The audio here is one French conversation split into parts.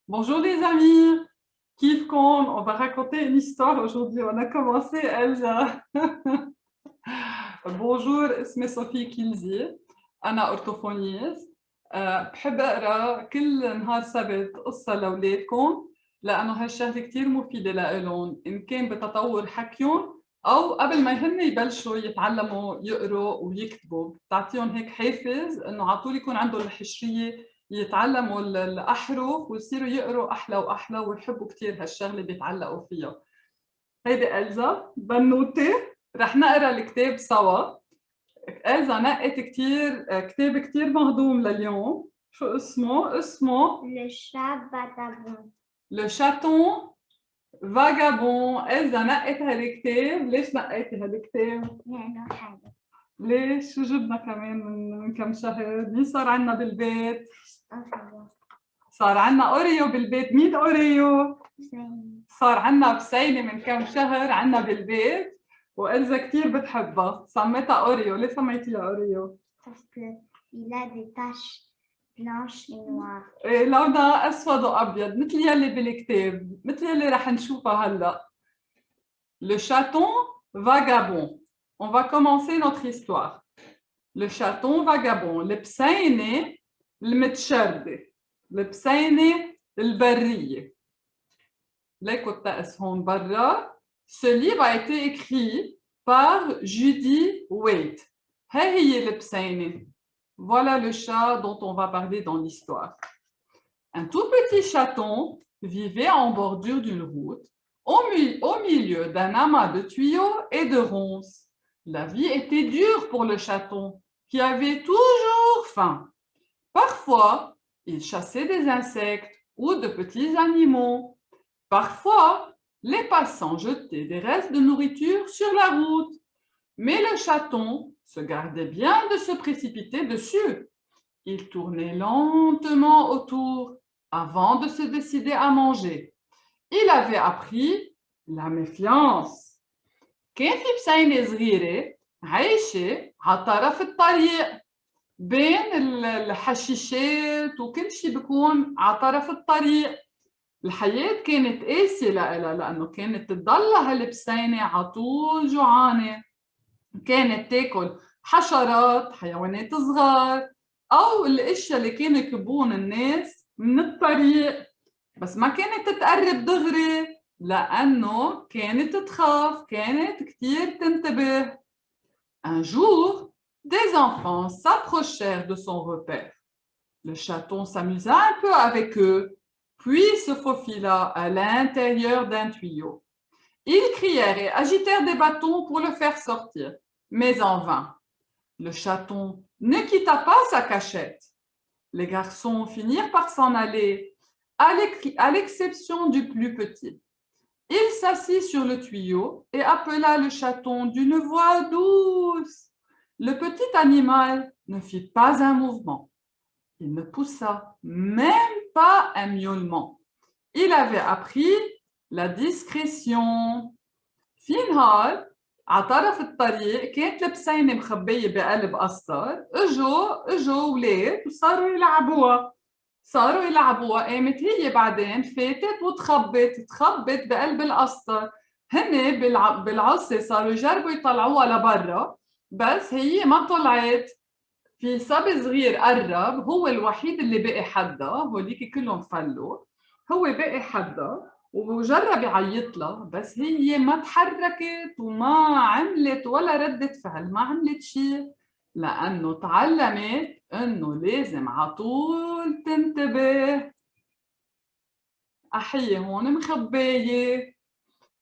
Bonjour les amis, Kifkon, on va raconter une histoire aujourd'hui. On a commencé, Elsa. Bonjour, اسمي صوفي كيلزي. أنا أورتوفونيست. بحب أقرأ كل نهار سبت قصة لأولادكم لأنه هالشغلة كتير مفيدة لإلهم إن كان بتطور حكيهم أو قبل ما هن يبلشوا يتعلموا يقروا ويكتبوا، بتعطيهم هيك حافز إنه على طول يكون عندهم الحشرية يتعلموا الأحرف ويصيروا يقروا أحلى وأحلى ويحبوا كتير هالشغلة بيتعلقوا فيها. هيدي إلزا بنوتة، رح نقرا الكتاب سوا. إلزا نقت كتاب كتير مهضوم لليوم. شو اسمه؟ اسمه Le chat vagabond. Le chaton vagabond. إلزا نقت هالكتاب. ليش نقيتي هالكتاب؟ لأنه حلو. ليش؟ شو جبنا كمان من كم شهر؟ مين صار عنا بالبيت؟ أوكي. صار عنا أوريو بالبيت. مين أوريو؟ زين. صار عنا بسينة من كم شهر عنا بالبيت وإلزا كتير بتحبها، سميتها أوريو. ليه سميتيها أوريو؟ Parce qu'il a des taches blanches et noires. إيه، لونها أسود وأبيض مثل يلي بالكتاب، مثل يلي رح نشوفها هلا. Le chaton vagabond. On va commencer notre histoire. Le chaton vagabond. البسينة المتشردة. البسينة البرية. ليكوا الطقس هون برا. Ce livre a été écrit par Judy Waite. هي البسينة. Voilà le chat dont on va parler dans l'histoire. Un tout petit chaton vivait en bordure d'une route, au milieu d'un amas de tuyaux et de ronces. La vie était dure pour le chaton, qui avait toujours faim. Parfois, il chassait des insectes ou de petits animaux. Parfois, les passants jetaient des restes de nourriture sur la route. Mais le chaton se gardait bien de se précipiter dessus. Il tournait lentement autour avant de se décider à manger. Il avait appris la méfiance. كان في بسينة صغيرة عايشة على طرف الطريق بين الحشيشات وكل شيء بيكون على طرف الطريق. الحياة كانت قاسية لها لأنه كانت تضلها هالبسينة على طول جوعانة. كانت تاكل حشرات، حيوانات صغار، أو الأشياء اللي كانوا يكبون الناس من الطريق، بس ما كانت تتقرب دغري لأنه كانت تخاف، كانت كتير تنتبه. Un jour, des enfants s'approchèrent de son repère. Le chaton s'amusa un peu avec eux, puis se faufila à l'intérieur d'un tuyau. Ils crièrent et agitèrent des bâtons pour le faire sortir, mais en vain. Le chaton ne quitta pas sa cachette. Les garçons finirent par s'en aller, à l'exception du plus petit. Il s'assit sur le tuyau et appela le chaton d'une voix douce. Le petit animal ne fit pas un mouvement. Il ne poussa même pas un miaulement. Il avait appris la discrétion. في نهار على طرف الطريق كانت البسينة مخبية بقلب قصر. اجوا ولاد وصاروا يلعبوها. قامت هي بعدين فاتت تخبت بقلب القصر. هن بالعصر صاروا يجربوا يطلعوها لبرا بس هي ما طلعت. في صبي صغير قرب، هو الوحيد اللي بقي حدا، هوليك كلهم فلوا. هو بقي حدا وجرب يعيط لها بس هي ما تحركت وما عملت ولا ردة فعل، ما عملت شيء لأنه تعلمت إنه لازم عطول تنتبه. أحيي هون مخباية.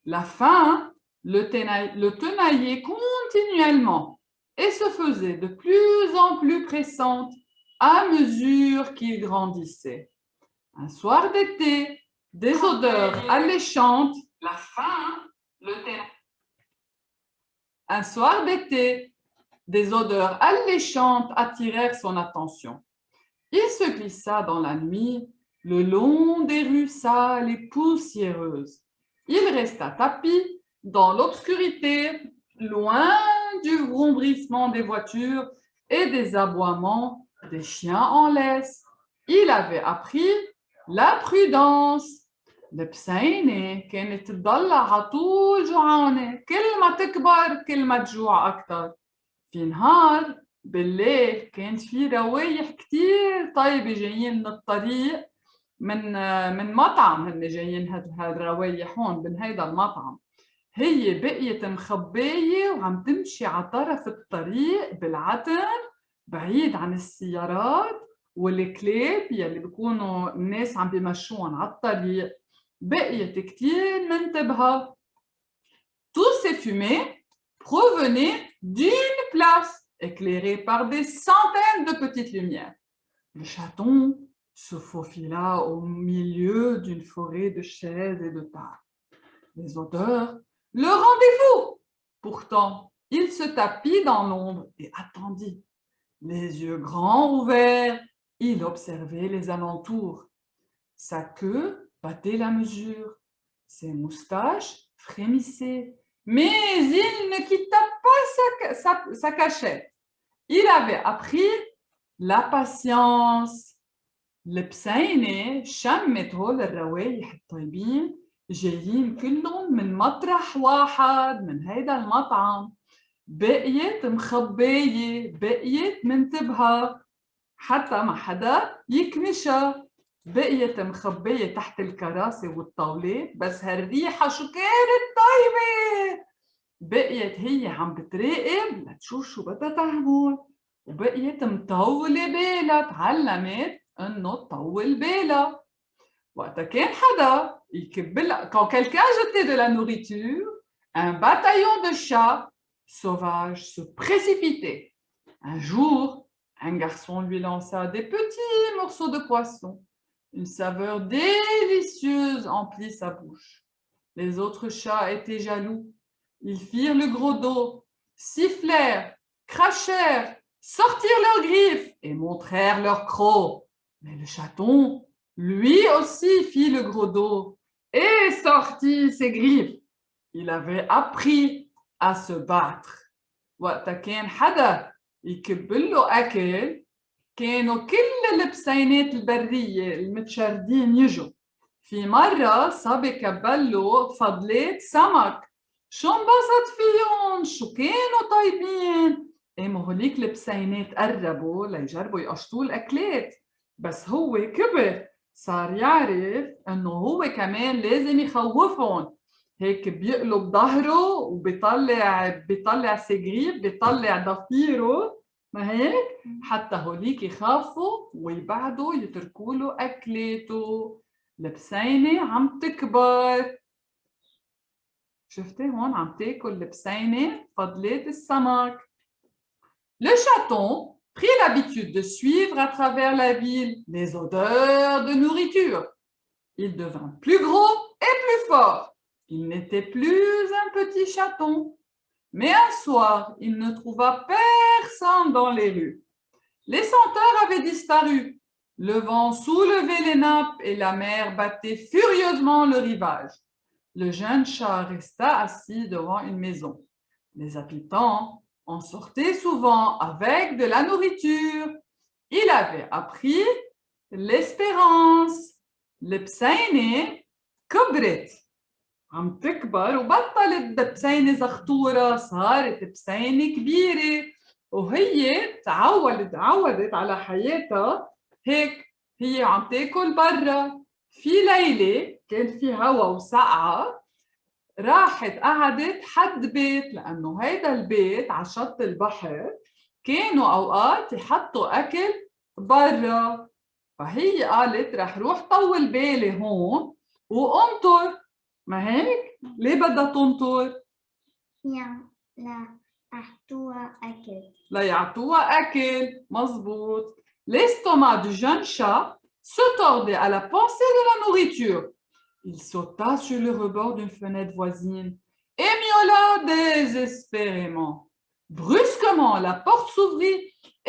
La faim le tenaillait continuellement et se faisait de plus en plus pressante à mesure qu'il grandissait. Un soir d'été, des odeurs alléchantes. La faim le tenaillait. Un soir d'été, des odeurs alléchantes attirèrent son attention. Il se glissa dans la nuit le long des rues sales et poussiéreuses. Il resta tapi dans l'obscurité, loin du vrombissement des voitures et des aboiements des chiens en laisse. Il avait appris La prudence. البسينة كانت تضلها على طول جوعانة، كل ما تكبر كل ما تجوع أكتر. في نهار بالليل كانت في روايح كتير طيبة جايين من الطريق من مطعم، هن جايين هالروايح هون من هيدا المطعم. هي بقيت مخبية وعم تمشي على طرف الطريق بالعتم بعيد عن السيارات والكلاب يلي بيكونوا الناس عم بيمشوهم على الطريق. بقيت كتير منتبهة. Tous ces fumées provenaient d'une place éclairée par des centaines de petites lumières. Le chaton se faufila au milieu d'une forêt de chaises et de tables. Les odeurs le rendaient fou. Pourtant, il se tapit dans l'ombre et attendit. Les yeux grands ouverts, il observait les alentours. Sa queue battait la mesure. Ses moustaches frémissaient. Mais il ne quitta pas sa cachette. Il avait appris la patience. البسينة شمت هول الروايح الطيبين جايين كلهم من مطرح واحد من هيدا المطعم. بقيت مخبية، بقيت منتبهة حتى ما حدا يكمشها. بقيت مخبية تحت الكراسي والطاولات، بس هالريحة شو كانت طيبة. بقيت هي عم بتراقب لتشوف شو بدها تعمل، وبقيت مطولة بالها، تعلمت إنه تطول بالها. وقتا كان حدا يكبلها، quand quelqu'un jetait de la nourriture, un bataillon de chats sauvages se précipitait. Un jour, un garçon lui lança des petits morceaux de poisson. Une saveur délicieuse emplit sa bouche. Les autres chats étaient jaloux. Ils firent le gros dos, sifflèrent, crachèrent, sortirent leurs griffes et montrèrent leurs crocs. Mais le chaton, lui aussi, fit le gros dos et sortit ses griffes. Il avait appris à se battre. وقتا كان حدا يكبله أكل، كانوا كل البسينات البرية المتشردين يجوا. في مرة صبي كبله فضلات سمك، شو انبسط فيهم، شو كانوا طيبين. قاموا هوليك البسينات قربوا ليجربوا يقشطوا الأكلات، بس هو كبر صار يعرف إنه هو كمان لازم يخوفهم. هيك بيقلب ظهره وبيطلع سجريب، بيطلع ضفيره، ما هيك حتى هوليك يخافوا ويبعدوا يتركوا له أكلاته. البسينة عم تكبر. شفتي هون عم تاكل البسينة فضلات السمك. Le chaton prit l'habitude de suivre à travers la ville les odeurs de nourriture. Il devint plus gros et plus fort. Il n'était plus un petit chaton. Mais un soir, il ne trouva personne dans les rues. Les senteurs avaient disparu. Le vent soulevait les nappes et la mer battait furieusement le rivage. Le jeune chat resta assis devant une maison. Les habitants en sortaient souvent avec de la nourriture. Il avait appris l'espérance. البسينة كبرت، عم تكبر وبطلت بسينة زغطورة، صارت بسينة كبيرة، وهي تعودت على حياتها هيك. هي عم تاكل برا. في ليلة كان في هوا وسقعة، راحت قعدت حد بيت، لأنه هيدا البيت على شط البحر كانوا أوقات يحطوا أكل برا. فهي قالت رح روح طول بالي هون وأنطر. ما هيك؟ ليه بدها تنطر؟ لا يعطوها أكل. مزبوط. L'estomac du jeune chat se tordait à la pensée de la nourriture. Il sauta sur le rebord d'une fenêtre voisine et miaula désespérément. Brusquement, la porte s'ouvrit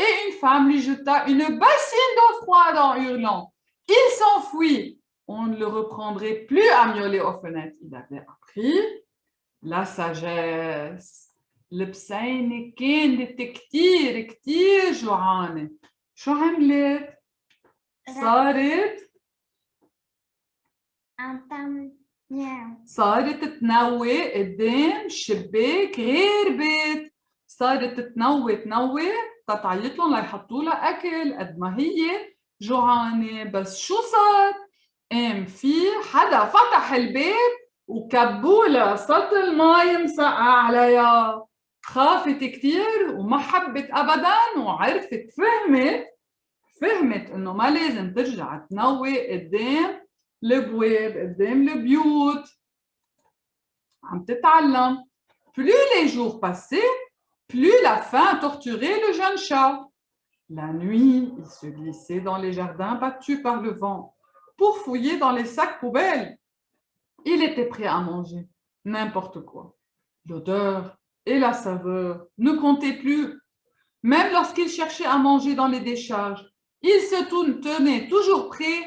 et une femme lui jeta une bassine d'eau froide en hurlant. Il s'enfuit. On ne le reprendrait plus à miauler aux fenêtres. Il avait appris la sagesse. البسينة كانت كتير كتير جوعانة. شو عملت؟ صارت عم تعمل نعم. صارت تنوي قدام شباك غير بيت. صارت تنوي تتعيط لهم ليحطوا لها اكل قد ما هي جوعانه. بس شو صار؟ قام في حدا فتح البيت وكبولها سطل مي مسقع عليها. خافت كتير وما حبت ابدا، وعرفت فهمت انه ما لازم ترجع تنوي قدام البواب قدام البيوت. عم تتعلم. Plus les jours passaient, plus la faim torturait le jeune chat. La nuit, il se glissait dans les jardins battus par le vent pour fouiller dans les sacs poubelles. Il était prêt à manger n'importe quoi. L'odeur et la saveur ne comptaient plus. Même lorsqu'il cherchait à manger dans les décharges, il se tenait toujours prêt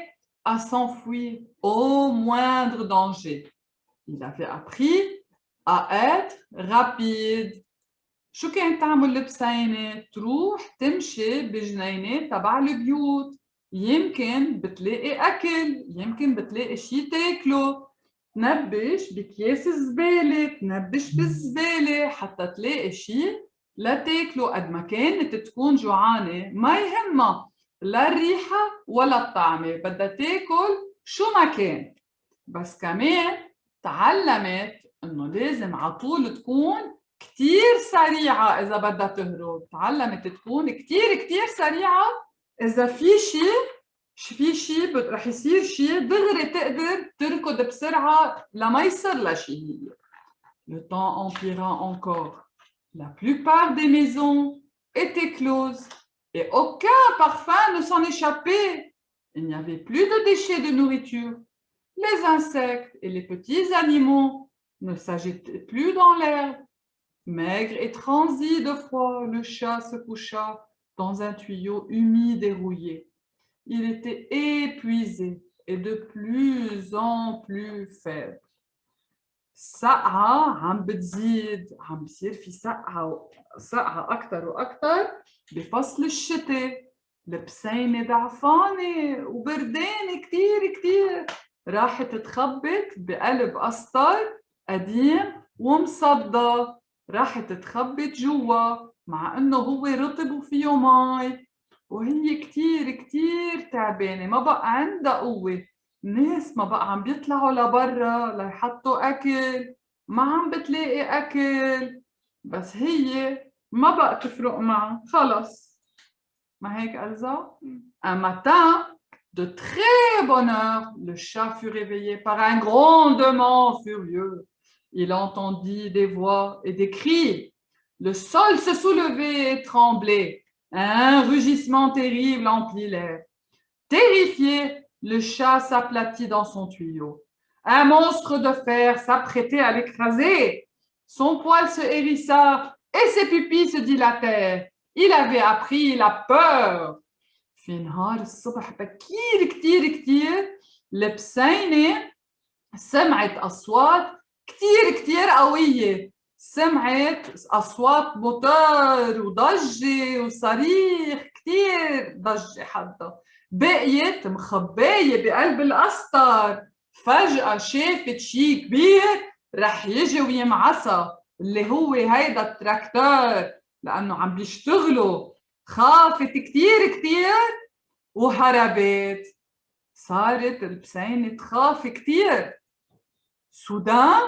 à s'enfuir au moindre danger. Il avait appris à être rapide. شو كانت تعمل البسينة؟ تروح تمشي بجنينة تبع البيوت، يمكن بتلاقي أكل، يمكن بتلاقي شي تاكله. تنبش بكياس الزبالة، تنبش بالزبالة حتى تلاقي شي لتاكله. قد ما كانت تكون جوعانة ما يهمها لا الريحة ولا الطعمة، بدها تاكل شو ما كان. بس كمان تعلمت إنه لازم عطول تكون كتير سريعة إذا بدها تهرب. تعلمت تكون كتير سريعة إذا في شي رح يصير شي دغري تقدر تركض بسرعة لما يصير لها شي هي. Le temps empira encore. La plupart des maisons étaient closes et aucun parfum ne s'en échappait. Il n'y avait plus de déchets de nourriture. Les insectes et les petits animaux ne s'agitaient plus dans l'herbe. Maigre et transi de froid, le chat se coucha dans un tuyau humide et rouillé. Il était épuisé et de plus en plus faible. سقعة عم بتزيد، عم بصير في سقعة أكتر وأكتر بفصل الشتاء. البسينة ضعفانة وبردانة كتير. راحت تخبت بقلب قسطر قديم ومصدى. راحت تخبت جوا مع انه هو رطب وفيه مي، وهي كتير تعبانة، ما بقى عندها قوة. الناس ما بقى عم بيطلعوا لبرا ليحطوا أكل، ما عم بتلاقي أكل، بس هي ما بقى تفرق معها خلص. ما هيك ألزا؟ Un matin, de très bonne heure, le chat fut réveillé par un grondement furieux. Il entendit des voix et des cris. Le sol se soulevait et tremblait. Un rugissement terrible emplit l'air. Terrifié, le chat s'aplatit dans son tuyau. Un monstre de fer s'apprêtait à l'écraser. Son poil se hérissa et ses pupilles se dilatèrent. Il avait appris la peur. في نهار الصبح بكير كتير البسينة سمعت أصوات كتير قوية. سمعت أصوات موتور وضجة وصريخ كتير ضجة حتى. بقيت مخباية بقلب القسطر. فجأة شافت شي كبير رح يجي ويمعصى، اللي هو هيدا التراكتور، لأنه عم بيشتغلوا. خافت كتير وهربت. صارت البسينة تخاف كتير. Soudain,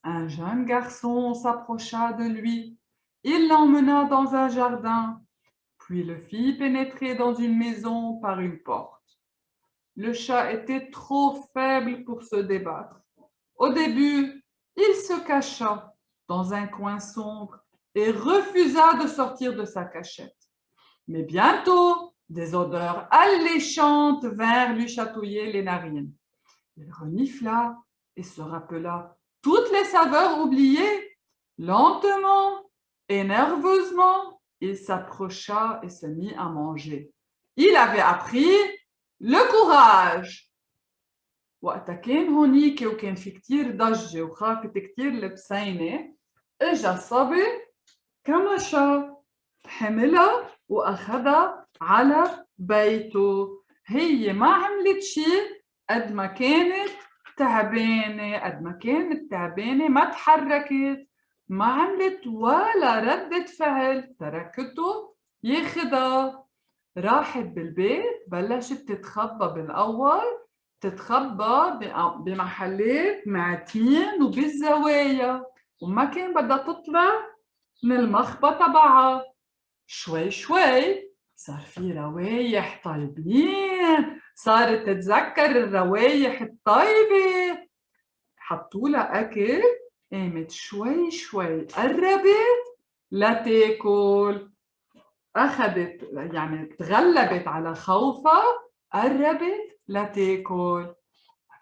un jeune garçon s'approcha de lui. Il l'emmena dans un jardin, puis le fit pénétrer dans une maison par une porte. Le chat était trop faible pour se débattre. Au début, il se cacha dans un coin sombre et refusa de sortir de sa cachette. Mais bientôt, des odeurs alléchantes vinrent lui chatouiller les narines. Il renifla et se rappela toutes les saveurs oubliées. Lentement et nerveusement, il s'approcha et se mit à manger. Il avait appris le courage. وقتها كان هونيك وكان في كتير ضجة وخافت كتير البسينة، اجا صبي كمشا حملها وأخذها على بيته. هي ما عملت شي قد ما كانت تعبانة، قد ما كانت تعبانة ما تحركت، ما عملت ولا ردة فعل، تركته ياخدها. راحت بالبيت بلشت تتخبى بالأول، تتخبى بمحلات معتين وبالزوايا، وما كان بدها تطلع من المخبى تبعها. شوي شوي صار في روايح طيبين، صارت تتذكر الروايح الطيبة، حطولها أكل، قامت شوي شوي قربت لتاكل، أخذت يعني تغلبت على خوفها، قربت لتاكل.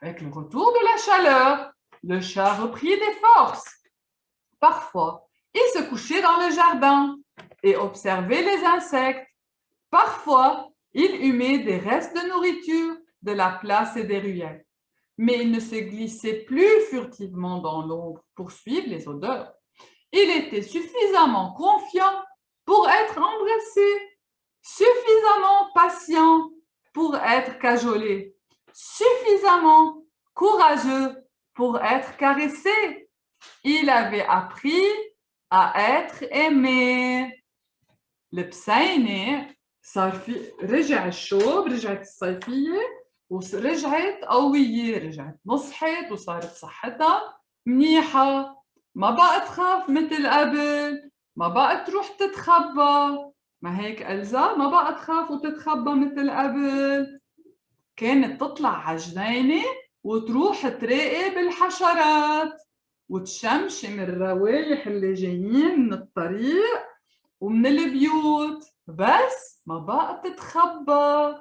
Avec le retour de la chaleur, le chat reprit des forces. Parfois, il se couchait dans le jardin et observait les insectes. Parfois, il humait des restes de nourriture de la place et des ruelles. Mais il ne se glissait plus furtivement dans l'ombre pour suivre les odeurs. Il était suffisamment confiant pour être embrassé, suffisamment patient pour être cajolé, suffisamment courageux pour être caressé. Il avait appris à être aimé. البسينة صار في رجع الشوب، رجعت الصيفية ورجعت قوية، رجعت نصحت وصارت صحتها منيحة، ما بقى تخاف مثل قبل، ما بقى تروح تتخبى، ما هيك ألزا ما بقى تخاف وتتخبى مثل قبل. كانت تطلع على جنينة وتروح تراقب الحشرات وتشمشم الروايح اللي جايين من الطريق ومن البيوت، بس ما بقى تتخبى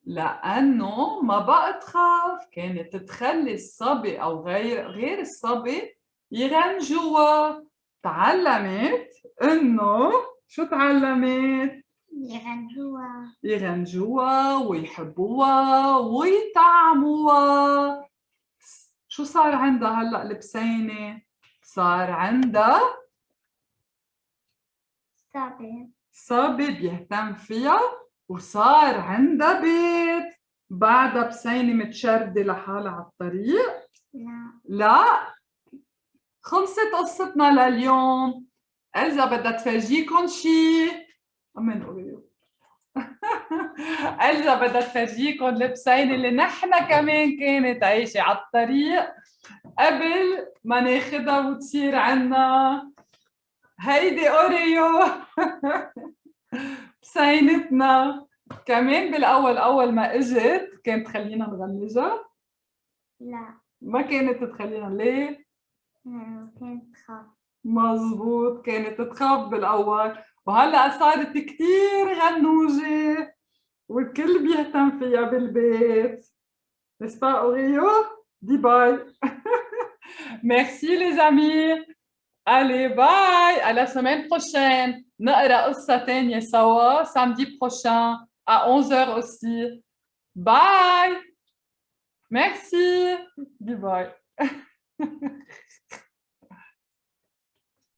لأنه ما بقى تخاف. كانت تخلي الصبي أو غير الصبي يغنجوا. تعلمت إنه شو تعلمت؟ يغنجوها ويحبوها ويطعموها. شو صار عندها هلأ البسينة؟ صار عندها صبي بيهتم فيها، وصار عندها بيت. بعدها بسينة متشردة لحالها على الطريق؟ لا، خلصت قصتنا لليوم. إلزا بدها تفرجيكم شي. أمين أوريو. إلزا بدها تفرجيكم البسينة اللي نحن كمان كانت عايشة على الطريق قبل ما ناخدها وتصير عنا. هيدي أوريو. بسينتنا كمان بالأول أول ما إجت كانت تخلينا نغنجها؟ لا، ما كانت تخلينا. ليه؟ كانت تخاف. مزبوط، كانت تخاف بالأول، وهلأ صارت كتير غنوجة والكل بيهتم فيها بالبيت. N'est-ce pas, Oreo? Dis bye. Merci les amis. Allez, bye. À la semaine prochaine. نقرأ قصة تانية سوا samedi prochain à 11h aussi. Bye. Merci. Dis bye.